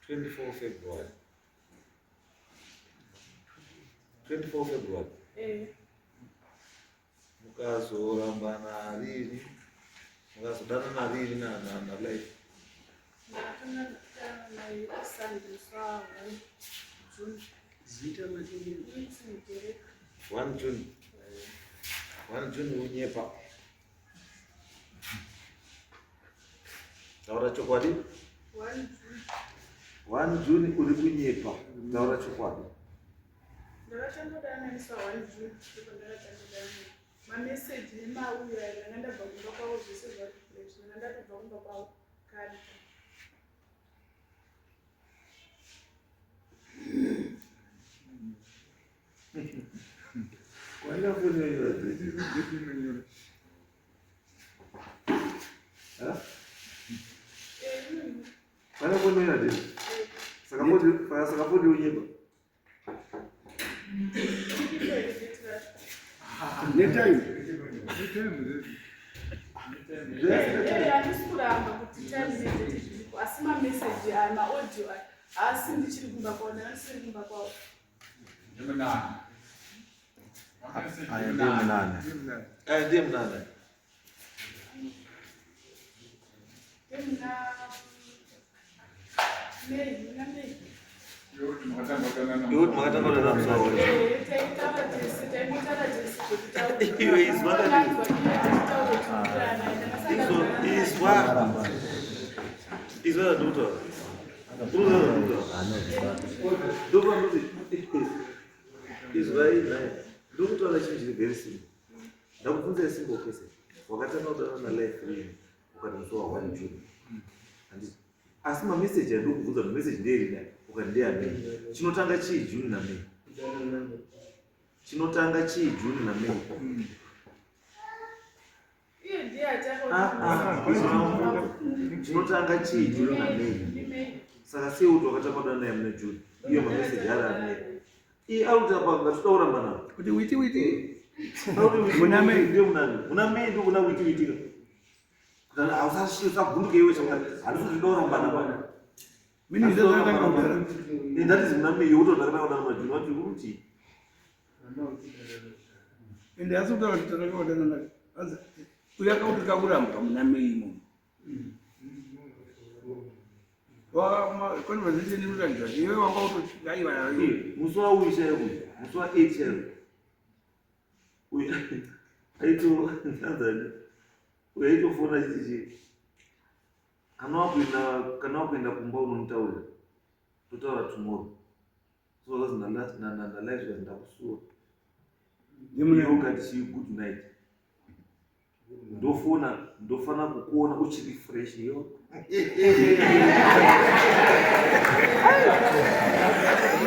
24 February. 24 February. Mukazorambana lini? Mukazodana lini na life? One June unyepa. Taura chokwadi? 1 June uri kunyepa. Taura chokwadi? Ndakatandodana nisa 1 June ndakatandodana. Mamessage nemauya ndakandabva kumba kwawo zvese zvakuplation ndakatobva kumba kwawo kare. Wala kuna yote. Wala kuna yote. Sakapodi unyepa. Netai. Asima message ama audio asi ndichiri kumba kwawo ndasiri kumba kwawo. Ndiye mnane. Yut makata pada dalam sahur. Iswa duto. Duto la chini very simple. Ndakufunza simple kesi. Wakati na life hii ukatansoa 1 June. Asima message ya ndukufunza message ndeli ukandea mimi. Chinotanga chi June na May. Chinotanga chi June na May. Chinotanga chi June na May. Saka si uto wakatapada na mna June. Hiyo message yala May. Hii au tapanga tutauramba na. Kuti witi. Muna May ndio kuna witi. Kana ausashi sagunduke yewe chakati. Alifu tutauramba na bwana. Mimi ndio nataka that is mname yoto ndakana na majuni watu kuruti. Ndio asuka tutatoka tena na. Sasa uyaka utakaguramba mname imo. Wa conversation ni mzangi. Wewe wanga utogaiwa na wewe. Muswa uisha huyu. Muswa 8 years. Uyi. Aito Tanzania. Uyaito fona chichi. Kana kwenda kumba unontaura. Tutaura tomorrow. So that's na life and ndakusua. Yemwe ukati good night. Ndofana kukuona uchiri fresh yo.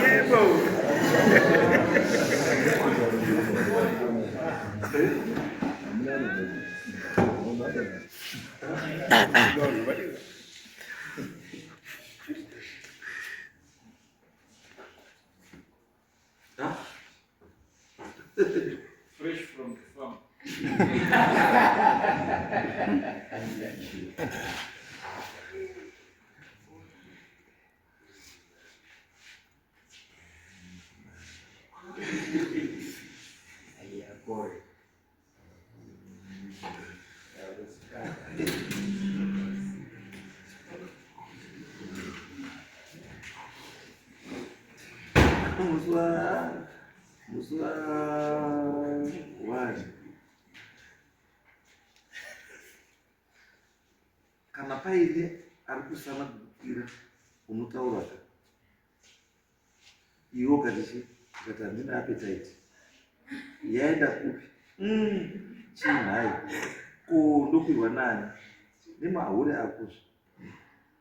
Yebo. Fresh from the farm. Muswa wani kana paine ari kusana kukira unotaura ka iwo katichi kati handina appetite yaenda kupi chinhai ko ndokwirwa nani nemahure akuzvo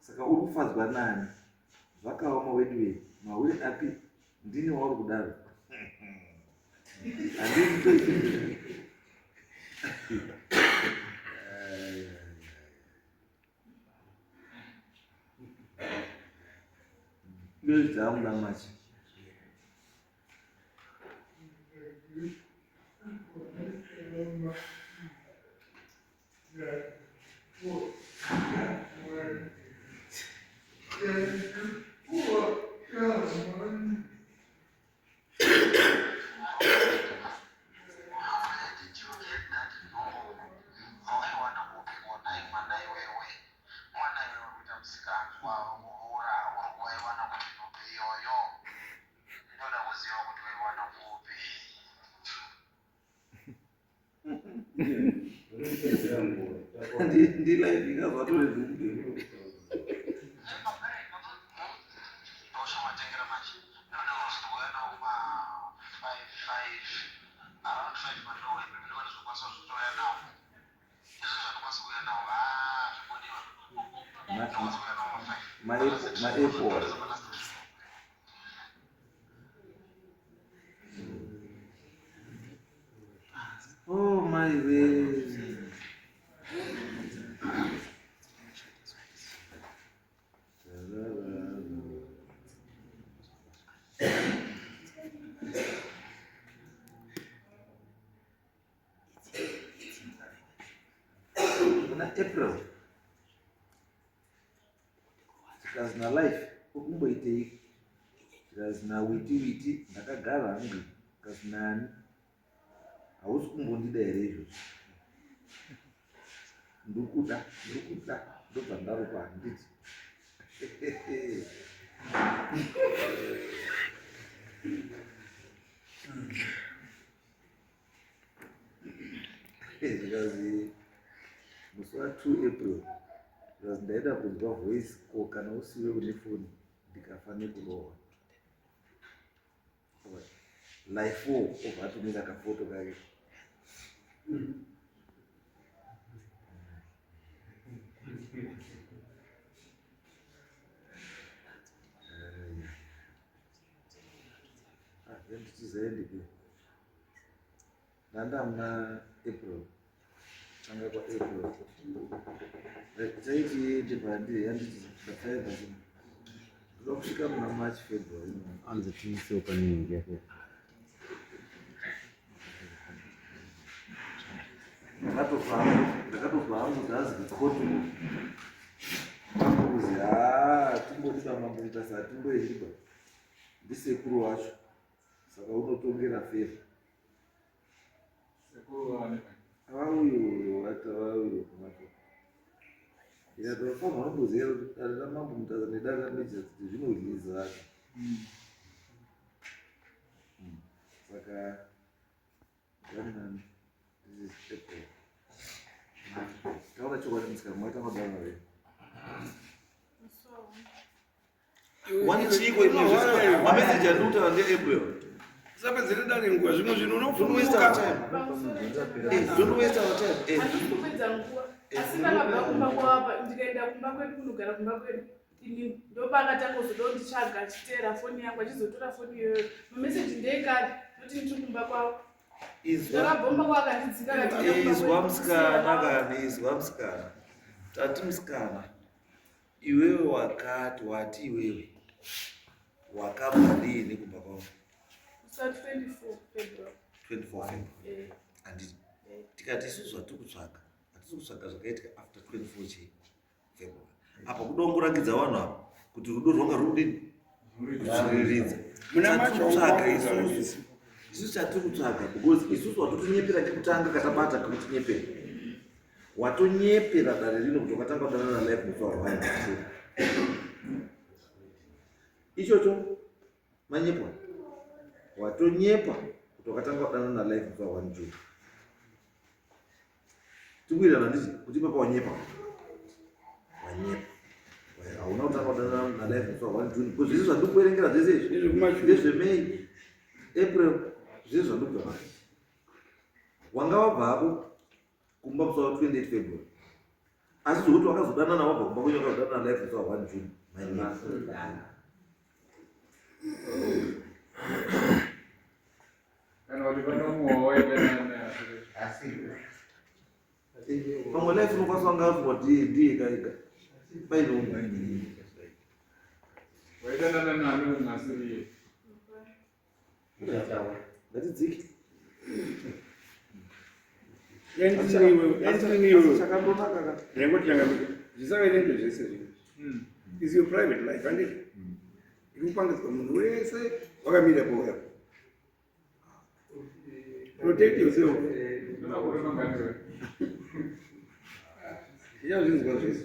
saka uri kufadzwa nani zvakawa mawedwei mahure api ndini wauri kudaro handii ndozvitamuda machi ndilaivika zvatolezveupenyu maapple oh my way April tikazina life ukumboitei tikazina witi ndakagara hangu tikazina ani hausi kumbondida here izvozvo ndikuda ndobva ndaropa handiti zvikazi musi wa2 April zvikazi ndaida kunzwa voice ko kana usiwe kune foni ndikafa nekurohwa life 4 obva atumira kafoto kake nditizaendike ndandamuna April anga kwa April chaiti ndibhandire yanditi ndafaiva ndoda kusvika muna March February anze tiise opening yake ndakatobva hangu ndazi kukoti ambuzi timbodida mamboita saa timboendiba ndisekuru wacho saka unotongera feva avauyo atavauyo kumato ikatofanwa nomboziva kuti dare ramambo mutaza nedare rameja kuti zvinodliza saka ganani taura chokwadi musikana mwatangodana ve wani chiko mameseji andikutaura ndeapril sapedzere dare nguva zvimwe zvinhu don't waste our time handisi kupedza nguva asi ndakabva kumba kwapa ndikaenda kumba kwedu kunogara kumba kwedu ini ndopakatanga kuzodawo ndichaga achiteera foni yangu achizotora foni iyoyo mameseji ndeekadi noti ndiri kumba kwavo ndakabhomba kwakandidzinga izwa musikana kani izwa musikana Tati musikana, iwewe wati iwewe wakabva lini kubva kwavo? 24 February. 24 February. Handiti tikati isusu hatiri kutsvaga, hatisi kutsvaga zvakaitika after 24 February. Apa kudongorangidza vanhu apa kuti rudo rwanga rudini kuzviriridza. Kutsvaga isusu chatiri kutsvaga because isusu watotonyepera chekutanga katabata kekutinyepera. Watonyepera dare rino kuti wakatanga kudanana life musi warwaina. Ichocho manyepwa. Watonyepa kuti wakatanga kudanana life musi warwaina. Tikuirana ndizvi kuti papa wanyepa. Wanyepa. Hauna kutanga kudanana na life musi warwaina because zvese zvandiri kuverengera zvese izvi ndezvemei April zvese zvandiri kuona. Wanga wabva hapo kumba musi wa 28 February. Asi zvokuti wakazodanana wabva kumba kwenyu wakazodanana life musi wa 1 June. Manyepa. Pamwe life unokwanisa wanga wazwa ndiye ega paino ngatidzike chakandonaka zvisakaitenge zvese is your private life handiti ikupangidzwa munhu wese wakamira pauya. Protect yourself. Yeah, this is what it is.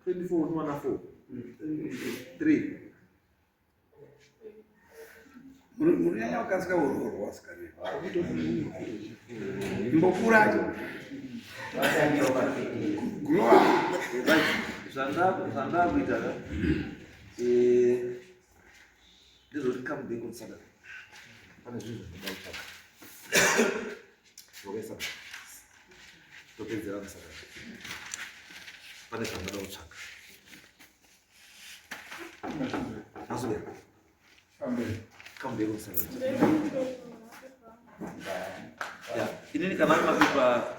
24 unowana 4 3 Munyanya wakasika uroro wasikane. Mbokuracho. Gloa. Zanda kuita ndizoti come back on Saturday. Pane zvinhu zvinodai Saturday. Topedzera on Saturday. Pane zvandada kutsvaga. Asube. Come back on Saturday. Yeah, inini kana mapepa